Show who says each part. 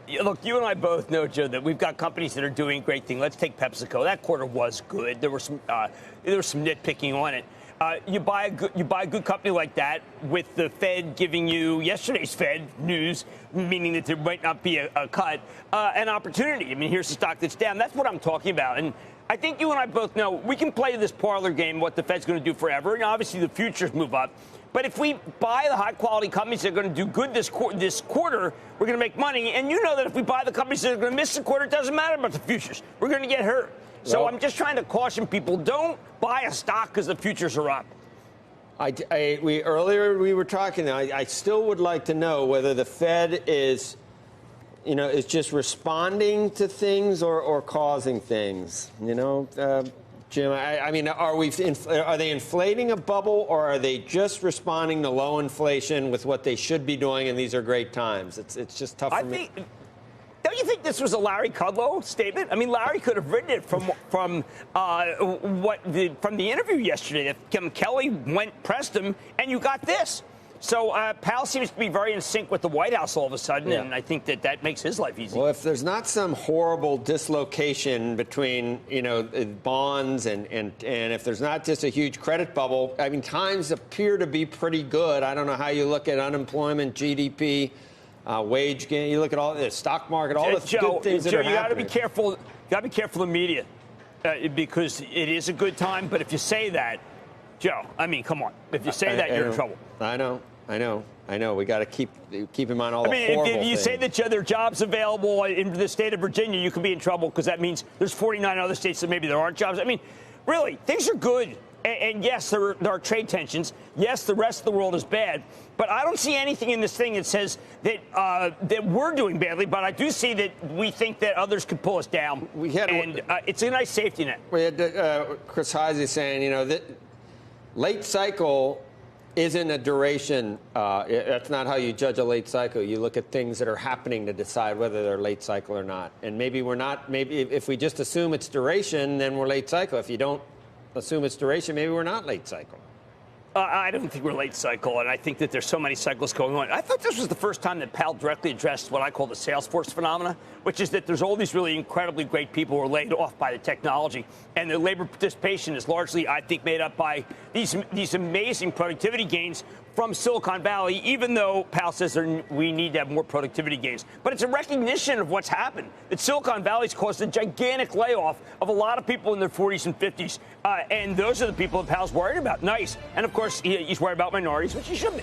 Speaker 1: Look, you and I both know, Joe, that we've got companies that are doing great things. Let's take PepsiCo. That quarter was good. There was some nitpicking on it. You buy a good company like that with the Fed giving you yesterday's Fed news, meaning that there might not be a cut, an opportunity. I mean, here's a stock that's down. That's what I'm talking about. And I think you and I both know we can play this parlor game, what the Fed's going to do forever. And obviously the futures move up. But if we buy the high-quality companies that are going to do good this quarter, we're going to make money. And you know that if we buy the companies that are going to miss the quarter, it doesn't matter about the futures. We're going to get hurt. So I'm just trying to caution people, don't buy a stock because the futures are up.
Speaker 2: Earlier we were talking, I still would like to know whether the Fed is just responding to things or causing things, Jim, I mean, are they inflating a bubble, or are they just responding to low inflation with what they should be doing? And these are great times. It's just tough for me.
Speaker 1: Don't you think this was a Larry Kudlow statement? I mean, Larry could have written it from the interview yesterday. That Kim Kelly pressed him, and you got this. So Powell seems to be very in sync with the White House all of a sudden, and I think that makes his life easy.
Speaker 2: Well, if there's not some horrible dislocation between bonds and if there's not just a huge credit bubble, I mean, times appear to be pretty good. I don't know how you look at unemployment, GDP, wage gain. You look at all the stock market, all the good things that are happening. You got to be careful. You got to be careful of media because it is a good time. But if you say that, Joe, I mean, come on. If you say that, you're in trouble. I know. We got to keep in mind all the horrible things.
Speaker 1: If you say that there are jobs available in the state of Virginia, you could be in trouble because that means there's 49 other states that maybe there aren't jobs. I mean, really, things are good. And yes, there are trade tensions. Yes, the rest of the world is bad. But I don't see anything in this thing that says that we're doing badly. But I do see that we think that others could pull us down. It's a nice safety net.
Speaker 2: We had Chris Heisey saying, that late cycle isn't a duration. That's not how you judge a late cycle. You look at things that are happening to decide whether they're late cycle or not. And maybe we're not. Maybe if we just assume it's duration, then we're late cycle. If you don't assume it's duration, maybe we're not late cycle.
Speaker 1: I don't think we're late cycle, and I think that there's so many cycles going on. I thought this was the first time that Powell directly addressed what I call the Salesforce phenomena, which is that there's all these really incredibly great people who are laid off by the technology, and their labor participation is largely, I think, made up by these amazing productivity gains from Silicon Valley, even though Powell says we need to have more productivity gains. But it's a recognition of what's happened, that Silicon Valley's caused a gigantic layoff of a lot of people in their 40s and 50s, and those are the people that Powell's worried about. Nice. And, of course, he's worried about minorities, which he should be.